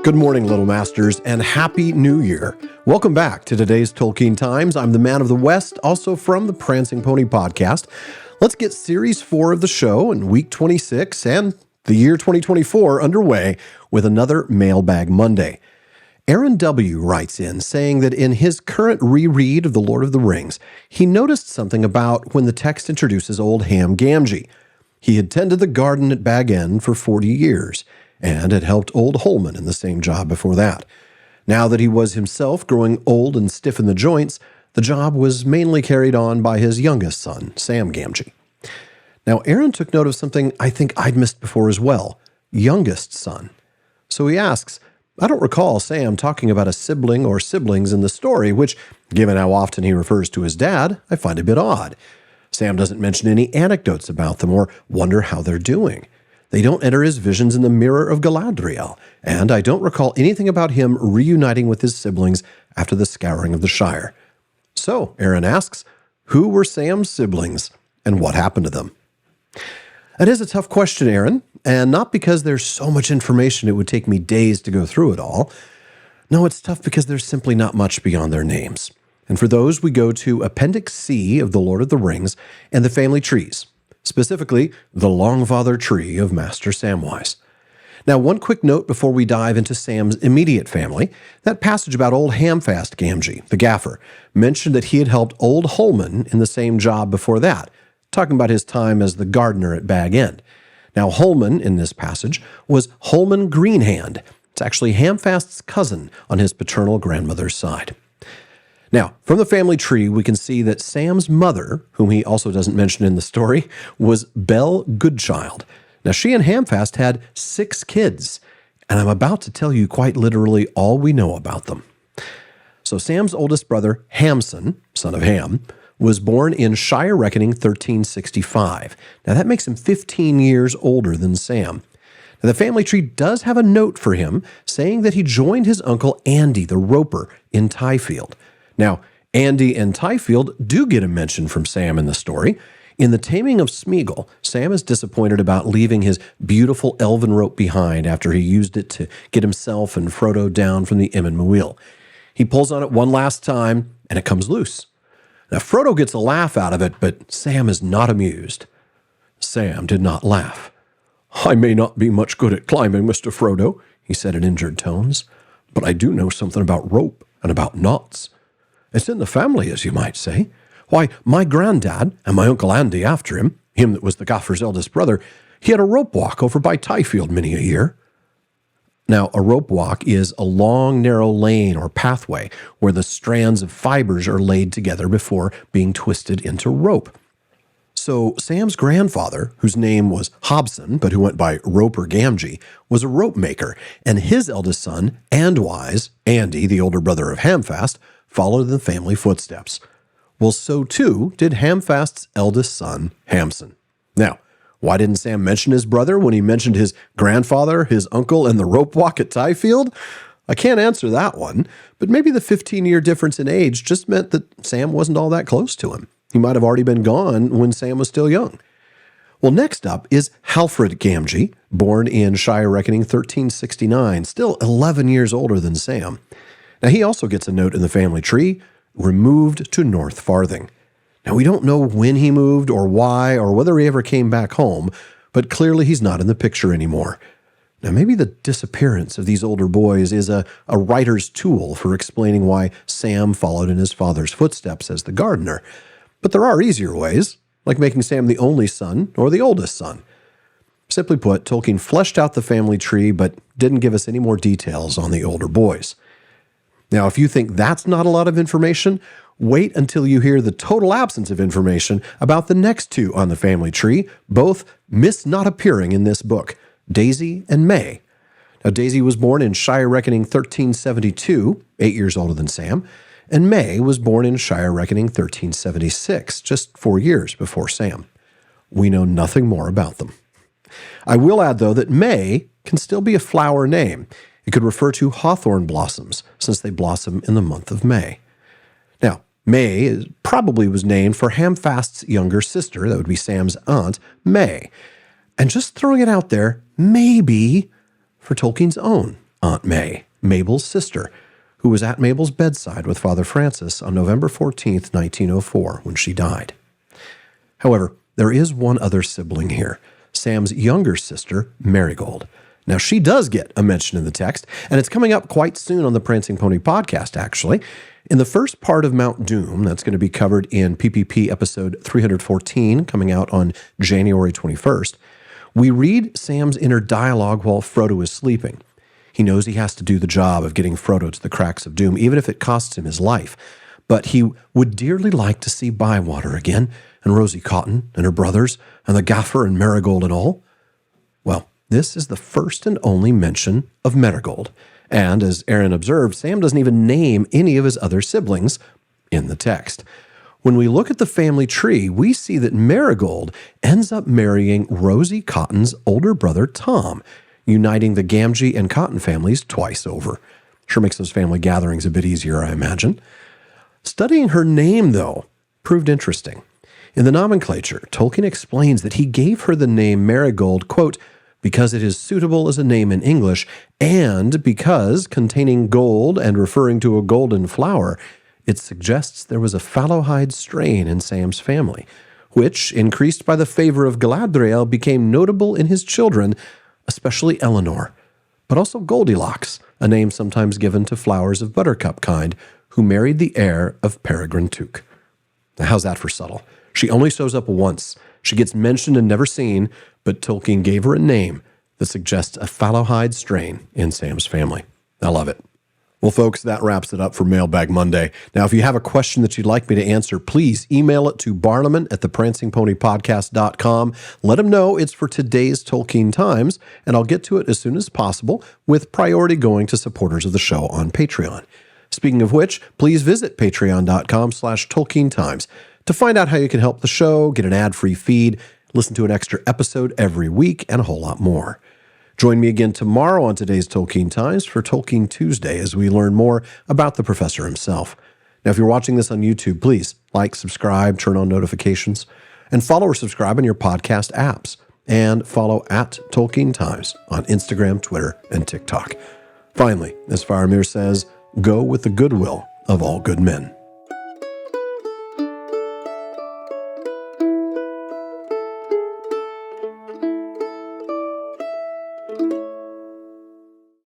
Good morning, Little Masters, and Happy New Year. Welcome back to today's Tolkien Times. I'm the Man of the West, also from the Prancing Pony podcast. Let's get Series 4 of the show and Week 26 and the year 2024 underway with another Mailbag Monday. Aaron W. writes in saying that in his current reread of The Lord of the Rings, he noticed something about when the text introduces old Ham Gamgee. He had tended the garden at Bag End for 40 years. And had helped old Holman in the same job before that. Now that he was himself growing old and stiff in the joints, the job was mainly carried on by his youngest son, Sam Gamgee. Now, Aaron took note of something I think I'd missed before as well, youngest son. So he asks, I don't recall Sam talking about a sibling or siblings in the story, which, given how often he refers to his dad, I find a bit odd. Sam doesn't mention any anecdotes about them or wonder how they're doing. They don't enter his visions in the Mirror of Galadriel, and I don't recall anything about him reuniting with his siblings after the scouring of the Shire. So, Aaron asks, who were Sam's siblings, and what happened to them? That is a tough question, Aaron, and not because there's so much information it would take me days to go through it all. No, it's tough because there's simply not much beyond their names. And for those, we go to Appendix C of The Lord of the Rings and the family trees. Specifically, the Longfather tree of Master Samwise. Now, one quick note before we dive into Sam's immediate family. That passage about old Hamfast Gamgee, the gaffer, mentioned that he had helped old Holman in the same job before that, talking about his time as the gardener at Bag End. Now, Holman, in this passage, was Holman Greenhand. It's actually Hamfast's cousin on his paternal grandmother's side. Now, from the family tree, we can see that Sam's mother, whom he also doesn't mention in the story, was Belle Goodchild. Now, she and Hamfast had 6 kids, and I'm about to tell you quite literally all we know about them. So Sam's oldest brother, Hamson, son of Ham, was born in Shire Reckoning 1365. Now, that makes him 15 years older than Sam. Now, the family tree does have a note for him saying that he joined his uncle Andy the Roper in Tyfield. Now, Andy and Tyfield do get a mention from Sam in the story. In The Taming of Smeagol, Sam is disappointed about leaving his beautiful elven rope behind after he used it to get himself and Frodo down from the Emyn Muil. He pulls on it one last time, and it comes loose. Now, Frodo gets a laugh out of it, but Sam is not amused. Sam did not laugh. "I may not be much good at climbing, Mr. Frodo," he said in injured tones, "but I do know something about rope and about knots. It's in the family, as you might say. Why, my granddad, and my Uncle Andy after him that was the gaffer's eldest brother, he had a rope walk over by Tyfield many a year." Now, a rope walk is a long, narrow lane or pathway where the strands of fibers are laid together before being twisted into rope. So Sam's grandfather, whose name was Hobson, but who went by Roper Gamgee, was a rope maker, and his eldest son, Andwise, Andy, the older brother of Hamfast, followed in the family footsteps. Well, so too did Hamfast's eldest son, Hamson. Now, why didn't Sam mention his brother when he mentioned his grandfather, his uncle, and the rope walk at Tyfield? I can't answer that one, but maybe the 15-year difference in age just meant that Sam wasn't all that close to him. He might have already been gone when Sam was still young. Well, next up is Halfred Gamgee, born in Shire Reckoning 1369, still 11 years older than Sam. Now, he also gets a note in the family tree, removed to North Farthing. Now, we don't know when he moved or why or whether he ever came back home, but clearly he's not in the picture anymore. Now, maybe the disappearance of these older boys is a writer's tool for explaining why Sam followed in his father's footsteps as the gardener. But there are easier ways, like making Sam the only son or the oldest son. Simply put, Tolkien fleshed out the family tree but didn't give us any more details on the older boys. Now, if you think that's not a lot of information, wait until you hear the total absence of information about the next 2 on the family tree, both miss not appearing in this book, Daisy and May. Now, Daisy was born in Shire Reckoning 1372, 8 years older than Sam, and May was born in Shire Reckoning 1376, just 4 years before Sam. We know nothing more about them. I will add, though, that May can still be a flower name. It could refer to hawthorn blossoms, since they blossom in the month of May. Now, May probably was named for Hamfast's younger sister, that would be Sam's aunt, May. And just throwing it out there, maybe for Tolkien's own Aunt May, Mabel's sister, who was at Mabel's bedside with Father Francis on November 14th, 1904, when she died. However, there is one other sibling here, Sam's younger sister, Marigold. Now, she does get a mention in the text, and it's coming up quite soon on the Prancing Pony podcast, actually. In the first part of Mount Doom, that's going to be covered in PPP episode 314, coming out on January 21st, we read Sam's inner dialogue while Frodo is sleeping. He knows he has to do the job of getting Frodo to the cracks of doom, even if it costs him his life. But he would dearly like to see Bywater again, and Rosie Cotton, and her brothers, and the Gaffer and Marigold and all. Well, this is the first and only mention of Marigold. And as Aaron observed, Sam doesn't even name any of his other siblings in the text. When we look at the family tree, we see that Marigold ends up marrying Rosie Cotton's older brother, Tom, uniting the Gamgee and Cotton families twice over. Sure makes those family gatherings a bit easier, I imagine. Studying her name, though, proved interesting. In the nomenclature, Tolkien explains that he gave her the name Marigold, quote, because it is suitable as a name in English, and because, containing gold and referring to a golden flower, it suggests there was a fallowhide strain in Sam's family, which, increased by the favor of Galadriel, became notable in his children, especially Eleanor, but also Goldilocks, a name sometimes given to flowers of buttercup kind, who married the heir of Peregrine Took. Now, how's that for subtle? She only shows up once. She gets mentioned and never seen, but Tolkien gave her a name that suggests a fallowhide strain in Sam's family. I love it. Well, folks, that wraps it up for Mailbag Monday. Now, if you have a question that you'd like me to answer, please email it to barliman@theprancingponypodcast.com. Let him know it's for today's Tolkien Times, and I'll get to it as soon as possible, with priority going to supporters of the show on Patreon. Speaking of which, please visit patreon.com/TolkienTimes to find out how you can help the show, get an ad-free feed, listen to an extra episode every week, and a whole lot more. Join me again tomorrow on today's Tolkien Times for Tolkien Tuesday as we learn more about the professor himself. Now, if you're watching this on YouTube, please like, subscribe, turn on notifications, and follow or subscribe on your podcast apps. And follow @Tolkien Times on Instagram, Twitter, and TikTok. Finally, as Faramir says, go with the goodwill of all good men.